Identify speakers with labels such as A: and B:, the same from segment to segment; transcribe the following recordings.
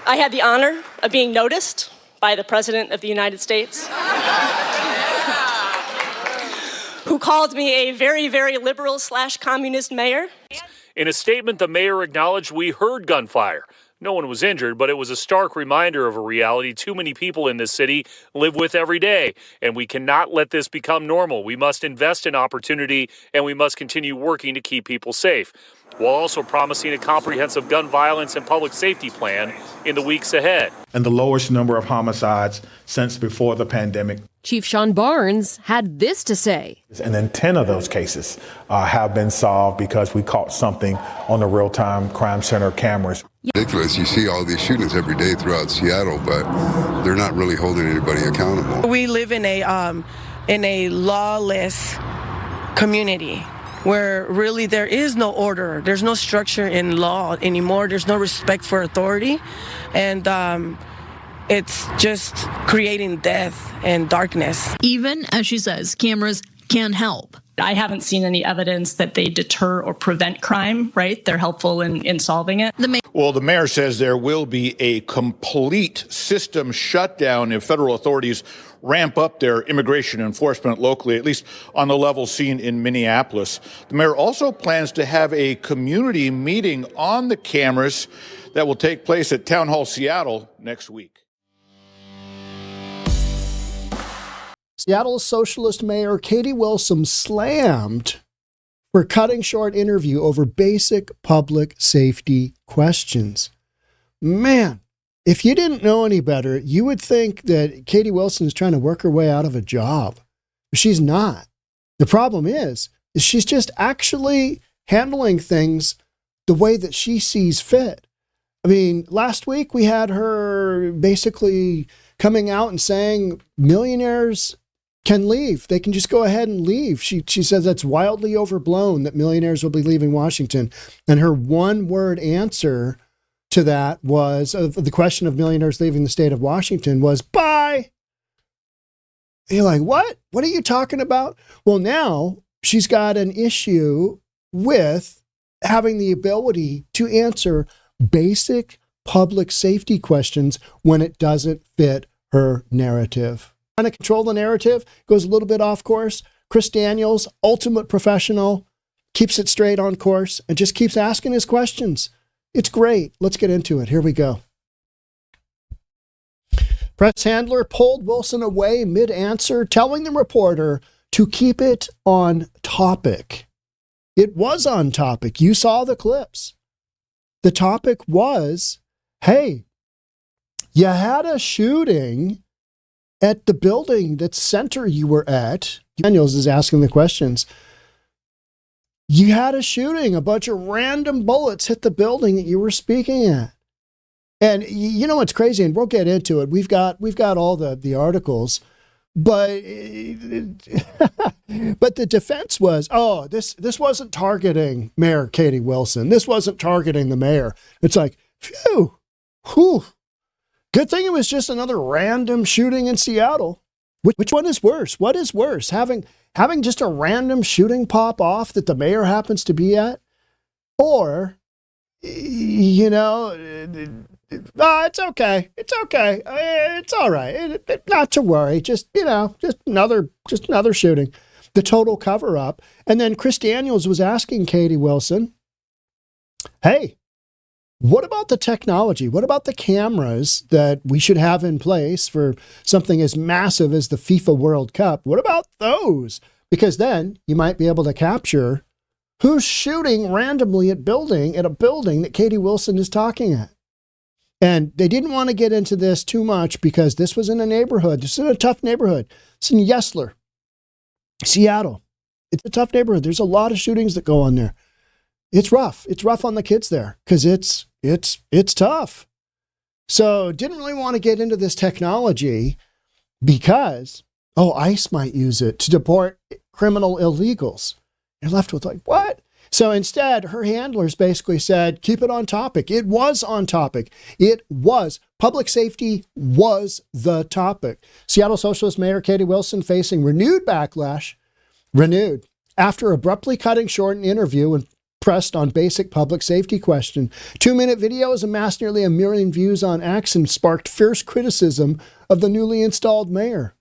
A: I had the honor of being noticed by the President of the United States, who called me a very, very liberal/communist mayor.
B: In a statement, the mayor acknowledged we heard gunfire. No one was injured, but it was a stark reminder of a reality too many people in this city live with every day, and we cannot let this become normal. We must invest in opportunity, and we must continue working to keep people safe, while also promising a comprehensive gun violence and public safety plan in the weeks ahead.
C: And the lowest number of homicides since before the pandemic.
D: Chief Sean Barnes had this to say.
C: And then 10 of those cases have been solved because we caught something on the real-time crime center cameras.
E: Ridiculous. You see all these shootings every day throughout Seattle, but they're not really holding anybody accountable.
F: We live in a lawless community where really there is no order. There's no structure in law anymore. There's no respect for authority. And it's just creating death and darkness.
G: Even, as she says, cameras can help.
A: I haven't seen any evidence that they deter or prevent crime, right? They're helpful in solving it.
H: Well, the mayor says there will be a complete system shutdown if federal authorities ramp up their immigration enforcement locally, at least on the level seen in Minneapolis. The mayor also plans to have a community meeting on the cameras that will take place at Town Hall Seattle next week.
I: Seattle's socialist mayor Katie Wilson slammed for cutting short interview over basic public safety questions. Man, if you didn't know any better, you would think that Katie Wilson is trying to work her way out of a job. She's not. The problem is she's just actually handling things the way that she sees fit. I mean, last week we had her basically coming out and saying millionaires can leave. They can just go ahead and leave. She says that's wildly overblown that millionaires will be leaving Washington. And her one-word answer to that was, the question of millionaires leaving the state of Washington was, bye. And you're like, what? What are you talking about? Well, now she's got an issue with having the ability to answer basic public safety questions when it doesn't fit her narrative. Trying to control the narrative, goes a little bit off course. Chris Daniels, ultimate professional, keeps it straight on course and just keeps asking his questions. It's great. Let's get into it. Here we go. Press handler pulled Wilson away mid-answer, telling the reporter to keep it on topic. It was on topic. You saw the clips. The topic was, hey, you had a shooting at the building that center you were at. Daniels is asking the questions. You had a shooting, a bunch of random bullets hit the building that you were speaking at. And you know what's crazy, and we'll get into it. We've got all the articles, but but the defense was, oh, this wasn't targeting Mayor Katie Wilson. This wasn't targeting the mayor. It's like, phew, whew. Good thing it was just another random shooting in Seattle. Which one is worse? What is worse? Having just a random shooting pop off that the mayor happens to be at? Or, you know, it's okay. It's okay. It's all right. Not to worry. Just another shooting. The total cover up. And then Chris Daniels was asking Katie Wilson, hey, what about the technology? What about the cameras that we should have in place for something as massive as the FIFA World Cup? What about those? Because then you might be able to capture who's shooting randomly at a building that Katie Wilson is talking at. And they didn't want to get into this too much because this was in a neighborhood. This is in a tough neighborhood. It's in Yesler, Seattle. It's a tough neighborhood. There's a lot of shootings that go on there. It's rough. It's rough on the kids there because it's tough. So didn't really want to get into this technology because, ICE might use it to deport criminal illegals. You're left with like, what? So instead, her handlers basically said, keep it on topic. It was on topic. It was. Public safety was the topic. Seattle Socialist Mayor Katie Wilson facing renewed backlash, after abruptly cutting short an interview pressed on basic public safety question. 2-minute video has amassed nearly 1 million views on X and sparked fierce criticism of the newly installed mayor.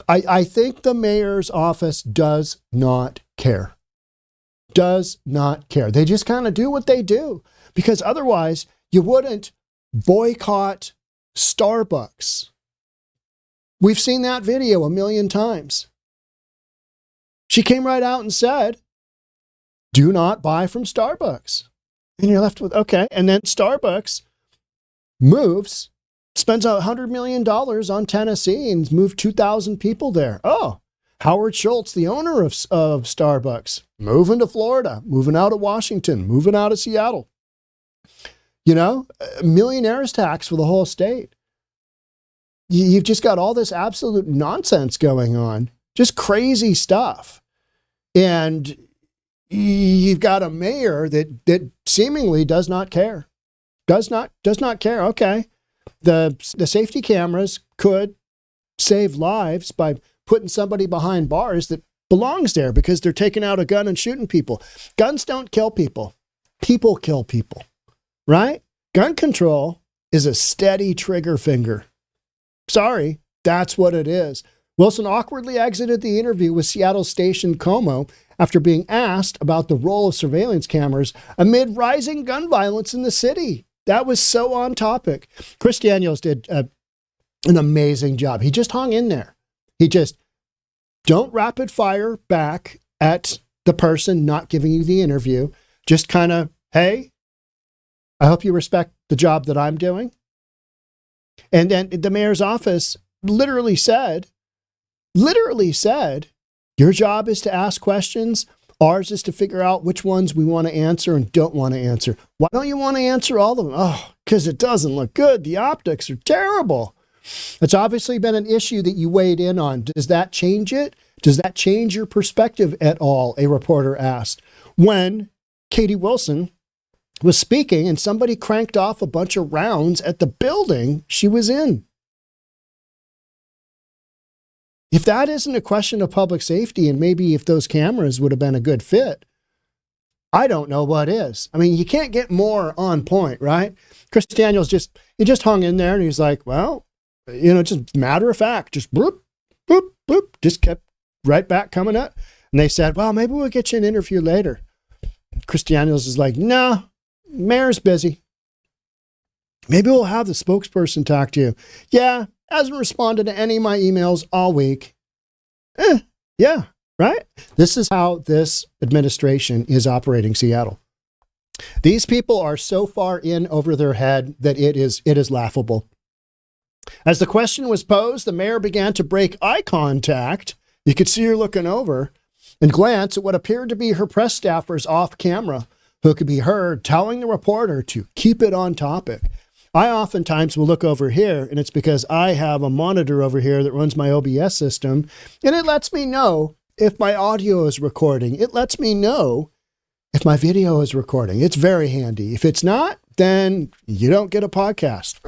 I: I think the mayor's office does not care. Does not care. They just kind of do what they do, because otherwise you wouldn't boycott Starbucks. We've seen that video 1 million times. She came right out and said, do not buy from Starbucks. And you're left with, okay. And then Starbucks spends $100 million on Tennessee and moved 2,000 people there. Oh, Howard Schultz, the owner of Starbucks, moving to Florida, moving out of Washington, moving out of Seattle. You know, millionaires tax for the whole state. You've just got all this absolute nonsense going on, just crazy stuff. And you've got a mayor that seemingly does not care. Does not care. Okay. The safety cameras could save lives by putting somebody behind bars that belongs there because they're taking out a gun and shooting people. Guns don't kill people. People kill people, right? Gun control is a steady trigger finger. Sorry, that's what it is. Wilson awkwardly exited the interview with Seattle station Como after being asked about the role of surveillance cameras amid rising gun violence in the city. That was so on topic. Chris Daniels did an amazing job. He just hung in there. He just don't rapid fire back at the person not giving you the interview. Just kind of, hey, I hope you respect the job that I'm doing. And then the mayor's office literally said, your job is to ask questions. Ours is to figure out which ones we want to answer and don't want to answer. Why don't you want to answer all of them? Oh, because it doesn't look good. The optics are terrible. It's obviously been an issue that you weighed in on. Does that change it? Does that change your perspective at all? A reporter asked when Katie Wilson was speaking and somebody cranked off a bunch of rounds at the building she was in. If that isn't a question of public safety, and maybe if those cameras would have been a good fit, I don't know what is. I mean, you can't get more on point, right? Chris Daniels just hung in there and he's like, well, just matter of fact, just bloop, bloop, bloop, just kept right back coming up. And they said, well, maybe we'll get you an interview later. Chris Daniels is like, no, mayor's busy. Maybe we'll have the spokesperson talk to you. Yeah. Hasn't responded to any of my emails all week. Yeah, right? This is how this administration is operating Seattle. These people are so far in over their head that it is laughable. As the question was posed, the mayor began to break eye contact. You could see her looking over and glance at what appeared to be her press staffers off camera, who could be heard telling the reporter to keep it on topic. I oftentimes will look over here, and it's because I have a monitor over here that runs my OBS system, and it lets me know if my audio is recording. It lets me know if my video is recording. It's very handy. If it's not, then you don't get a podcast.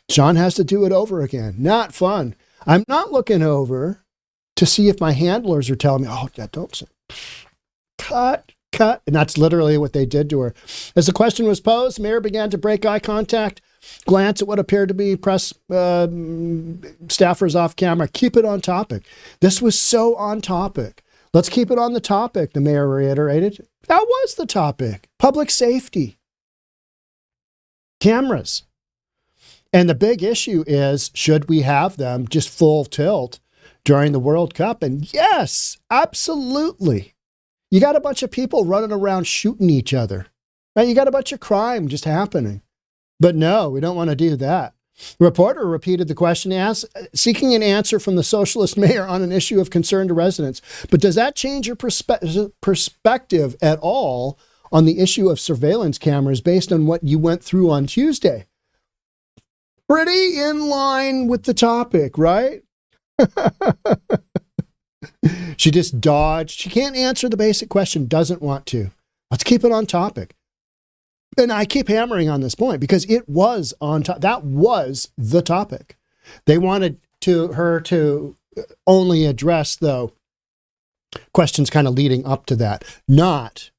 I: Sean has to do it over again. Not fun. I'm not looking over to see if my handlers are telling me, oh, yeah, don't say. Cut. And that's literally what they did to her. As the question was posed, the mayor began to break eye contact, glance at what appeared to be press staffers off camera. Keep it on topic. This was so on topic. Let's keep it on the topic, the mayor reiterated. That was the topic. Public safety. Cameras. And the big issue is, should we have them just full tilt during the World Cup? And yes, absolutely. You got a bunch of people running around shooting each other. Right? You got a bunch of crime just happening. But no, we don't want to do that. The reporter repeated the question asked, seeking an answer from the socialist mayor on an issue of concern to residents. But does that change your perspective at all on the issue of surveillance cameras based on what you went through on Tuesday? Pretty in line with the topic, right? She just dodged. She can't answer the basic question, doesn't want to. Let's keep it on topic. And I keep hammering on this point because it was on top. That was the topic. They wanted her to only address, though, questions kind of leading up to that, not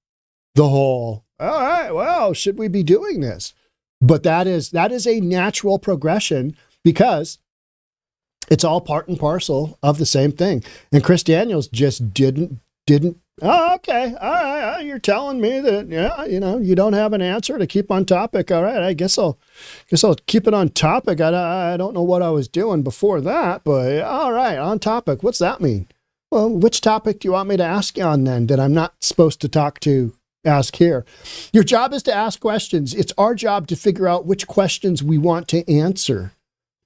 I: the whole, all right, well, should we be doing this? But that is a natural progression because it's all part and parcel of the same thing. And Chris Daniels just didn't, oh, okay, all right, you're telling me that, yeah, you don't have an answer to keep on topic. All right, I guess I'll keep it on topic. I don't know what I was doing before that, but all right, on topic. What's that mean? Well, which topic do you want me to ask you on then that I'm not supposed to ask here? Your job is to ask questions. It's our job to figure out which questions we want to answer.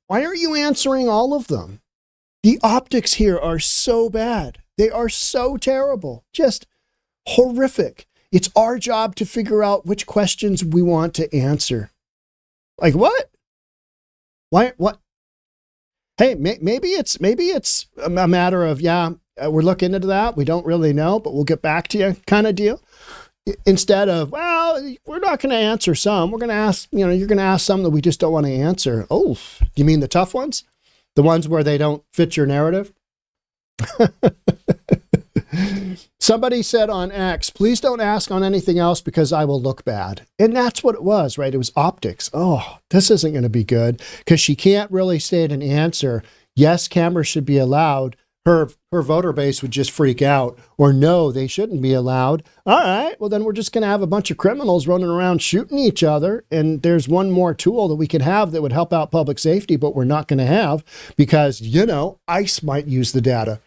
I: Why aren't you answering all of them? The optics here are so bad. They are so terrible, just horrific. It's our job to figure out which questions we want to answer. Like what? Why? What? Hey, maybe it's a matter of, we're looking into that. We don't really know, but we'll get back to you kind of deal. Instead of, well, we're not going to answer some. We're going to ask, you're going to ask some that we just don't want to answer. Oh, you mean the tough ones? The ones where they don't fit your narrative? Somebody said on X, please don't ask on anything else because I will look bad. And that's what it was, right? It was optics. Oh, this isn't going to be good because she can't really state an answer. Yes, cameras should be allowed. Her voter base would just freak out. Or no, they shouldn't be allowed. All right, well, then we're just going to have a bunch of criminals running around shooting each other. And there's one more tool that we could have that would help out public safety, but we're not going to have because, ICE might use the data.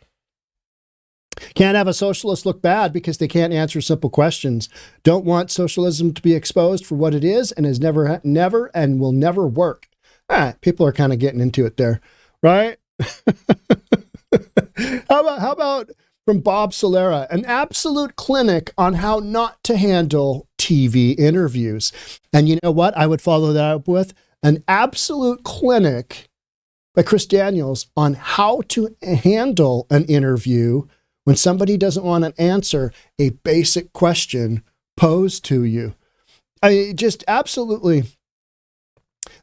I: Can't have a socialist look bad because they can't answer simple questions. Don't want socialism to be exposed for what it is and has never and will never work. People are kind of getting into it there, right? How about from Bob Solera, an absolute clinic on how not to handle TV interviews. And you know what? I would follow that up with an absolute clinic by Chris Daniels on how to handle an interview when somebody doesn't want to answer a basic question posed to you. Just absolutely.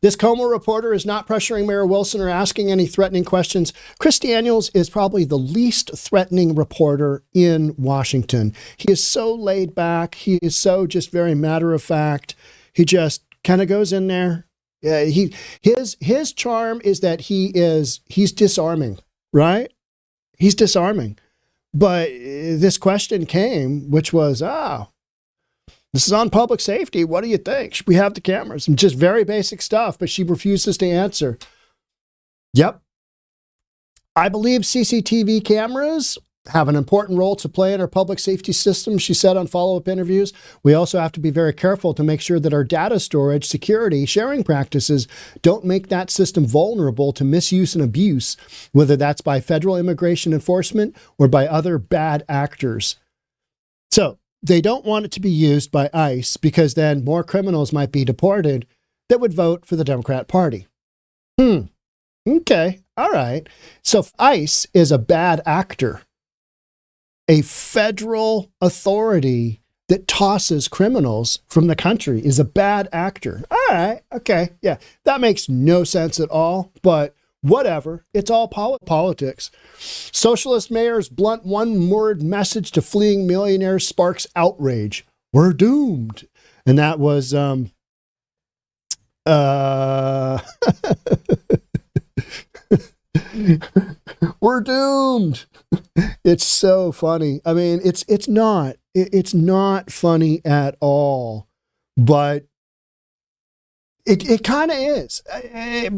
I: This Como reporter is not pressuring Mayor Wilson or asking any threatening questions. Chris Daniels is probably the least threatening reporter in Washington. He is so laid back. He is so just very matter of fact. He just kind of goes in there. His charm is that he's disarming, right? He's disarming. But this question came, which was, this is on public safety. What do you think? Should we have the cameras? And just very basic stuff, but she refuses to answer. Yep. I believe CCTV cameras have an important role to play in our public safety system, she said on follow-up interviews. We also have to be very careful to make sure that our data storage, security, sharing practices don't make that system vulnerable to misuse and abuse, whether that's by federal immigration enforcement or by other bad actors. So they don't want it to be used by ICE because then more criminals might be deported that would vote for the Democrat Party. Okay. All right. So ICE is a bad actor. A federal authority that tosses criminals from the country is a bad actor. All right. Okay. Yeah. That makes no sense at all, but whatever. It's all politics. Socialist mayor's blunt one-word message to fleeing millionaires sparks outrage. We're doomed. And that was, we're doomed. It's so funny. I mean, it's not funny at all, but it kind of is,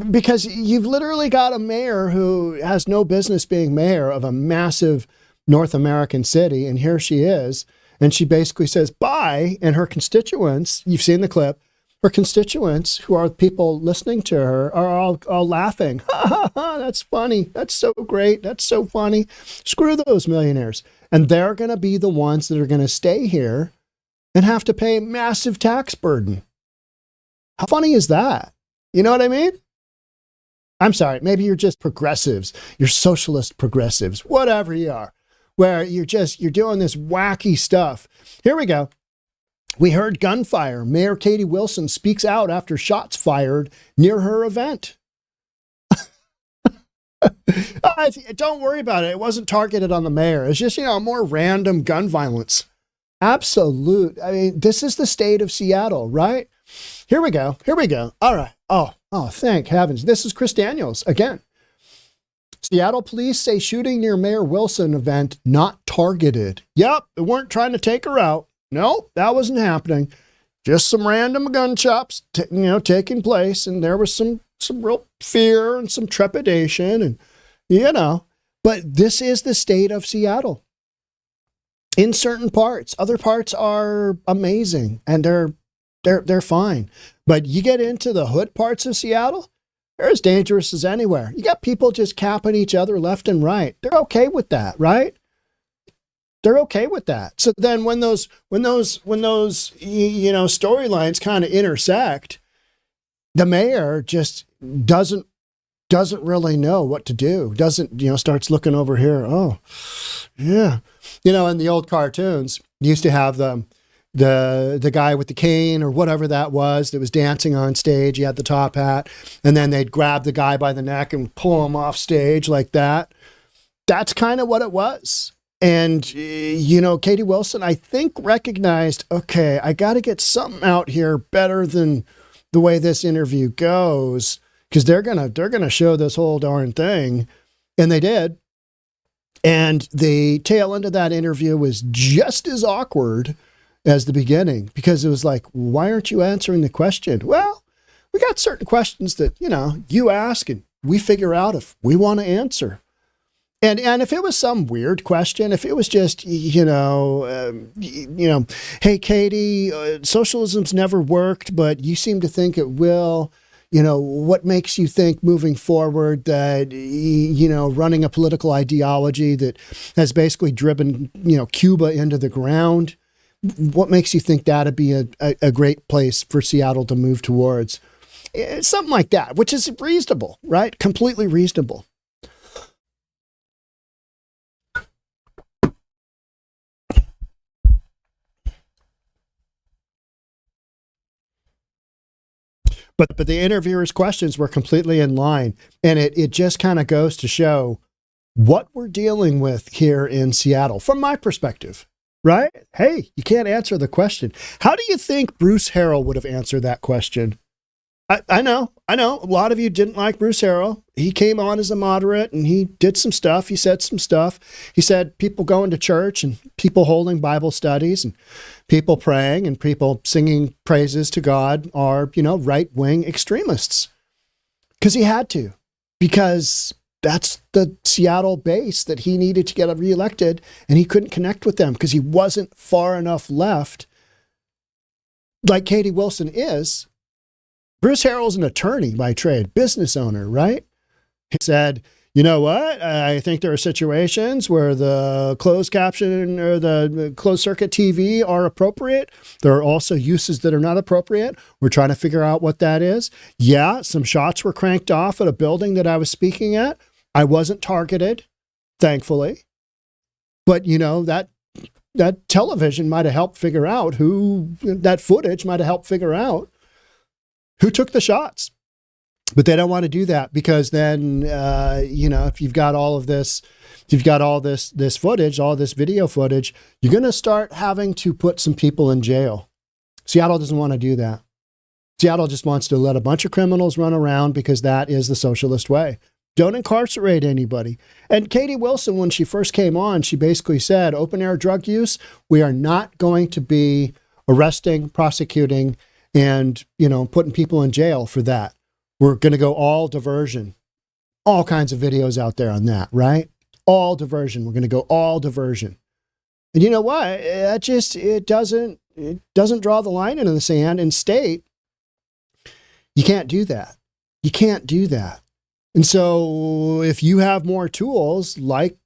I: because you've literally got a mayor who has no business being mayor of a massive North American city. And here she is. And she basically says, bye. And her constituents, you've seen the clip, her constituents, who are people listening to her, are all laughing. Ha, ha, ha, that's funny. That's so great. That's so funny. Screw those millionaires. And they're going to be the ones that are going to stay here and have to pay a massive tax burden. How funny is that? You know what I mean? I'm sorry. Maybe you're just progressives. You're socialist progressives, whatever you are, where you're doing this wacky stuff. Here we go. We heard gunfire. Mayor Katie Wilson speaks out after shots fired near her event. Don't worry about it. It wasn't targeted on the mayor. It's just, more random gun violence. Absolute. I mean, this is the state of Seattle, right? Here we go. All right. Oh, thank heavens. This is Chris Daniels again. Seattle police say shooting near Mayor Wilson event not targeted. Yep, they weren't trying to take her out. No, that wasn't happening. Just some random gunshots, taking place, and there was some real fear and some trepidation, and But this is the state of Seattle. In certain parts, other parts are amazing, and they're fine. But you get into the hood parts of Seattle, they're as dangerous as anywhere. You got people just capping each other left and right. They're okay with that, right? They're okay with that. So then when those storylines kind of intersect, the mayor just doesn't really know what to do. Starts looking over here. Oh, yeah. In the old cartoons, you used to have the guy with the cane or whatever that was dancing on stage. He had the top hat, and then they'd grab the guy by the neck and pull him off stage like that. That's kind of what it was. And, Katie Wilson, I think, recognized, okay, I got to get something out here better than the way this interview goes, because they're gonna show this whole darn thing. And they did. And the tail end of that interview was just as awkward as the beginning, because it was like, why aren't you answering the question? Well, we got certain questions that, you ask and we figure out if we want to answer. And if it was some weird question, if it was just, hey, Katie, socialism's never worked, but you seem to think it will. What makes you think moving forward that, running a political ideology that has basically driven, Cuba into the ground, what makes you think that'd be a great place for Seattle to move towards? Something like that, which is reasonable, right? Completely reasonable. But the interviewer's questions were completely in line. And it just kind of goes to show what we're dealing with here in Seattle, from my perspective, right? Hey, you can't answer the question. How do you think Bruce Harrell would have answered that question? I know. A lot of you didn't like Bruce Harrell. He came on as a moderate and he did some stuff. He said some stuff. He said people going to church and people holding Bible studies and people praying and people singing praises to God are, right-wing extremists. Because he had to. Because that's the Seattle base that he needed to get reelected, and he couldn't connect with them because he wasn't far enough left, like Katie Wilson is. Bruce Harrell's an attorney by trade, business owner, right? He said, you know what? I think there are situations where the closed caption or the closed circuit TV are appropriate. There are also uses that are not appropriate. We're trying to figure out what that is. Yeah, some shots were cranked off at a building that I was speaking at. I wasn't targeted, thankfully. But, that television might have helped figure out that footage might have helped figure out who took the shots. But they don't want to do that because then, if you've got all of this, this footage, all this video footage, you're going to start having to put some people in jail. Seattle doesn't want to do that. Seattle just wants to let a bunch of criminals run around because that is the socialist way. Don't incarcerate anybody. And Katie Wilson, when she first came on, she basically said, open air drug use, we are not going to be arresting, prosecuting, and, putting people in jail for that. We're going to go all diversion. All kinds of videos out there on that, right? All diversion. We're going to go all diversion. And you know what? It doesn't draw the line into the sand. In state, you can't do that. You can't do that. And so if you have more tools like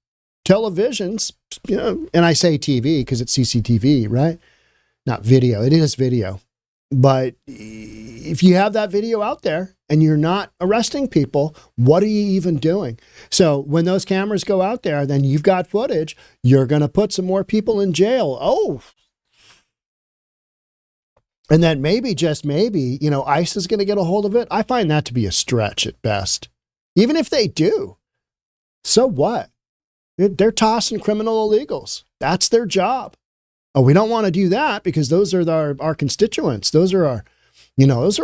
I: televisions, and I say TV because it's CCTV, right? Not video. It is video. But if you have that video out there and you're not arresting people, what are you even doing? So when those cameras go out there, then you've got footage. You're going to put some more people in jail. Oh. And then maybe, just maybe, ICE is going to get a hold of it. I find that to be a stretch at best. Even if they do, so what? They're tossing criminal illegals. That's their job. Oh, we don't want to do that because those are our constituents. Those are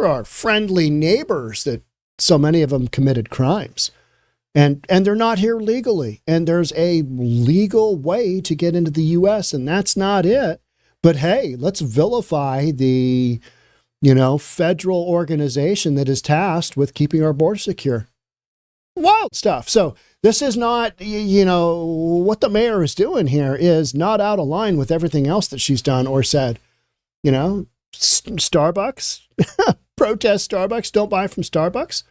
I: our friendly neighbors that so many of them committed crimes. And they're not here legally. And there's a legal way to get into the U.S., and that's not it. But hey, let's vilify the, federal organization that is tasked with keeping our border secure. Wild stuff. So this is not, what the mayor is doing here is not out of line with everything else that she's done or said. Starbucks, protest Starbucks, don't buy from Starbucks.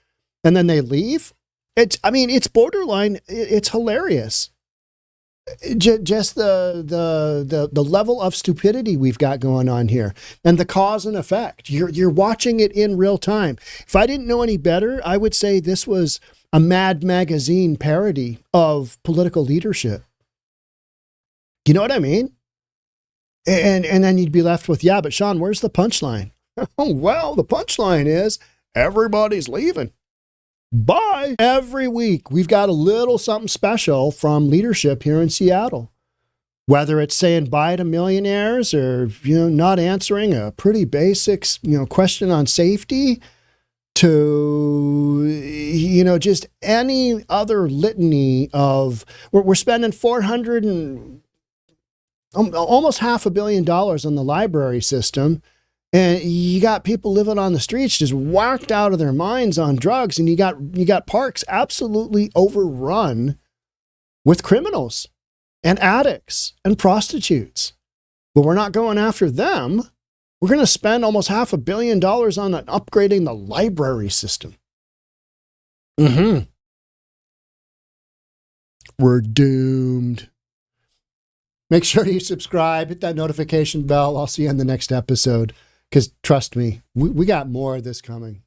I: And then they leave. It's borderline. It's hilarious. Just the level of stupidity we've got going on here, and the cause and effect. You're watching it in real time. If I didn't know any better, I would say this was a Mad Magazine parody of political leadership. You know what I mean? And then you'd be left with, yeah, but Sean, where's the punchline? Oh, well, the punchline is everybody's leaving. Bye. Every week, we've got a little something special from leadership here in Seattle. Whether it's saying bye to millionaires or, not answering a pretty basic, question on safety to, just any other litany of, we're spending almost $500 million on the library system. And you got people living on the streets just whacked out of their minds on drugs, and you got parks absolutely overrun with criminals and addicts and prostitutes. But we're not going after them. We're going to spend almost $500 million on upgrading the library system. We're doomed. Make sure you subscribe, hit that notification bell. I'll see you on the next episode. Because trust me, we got more of this coming.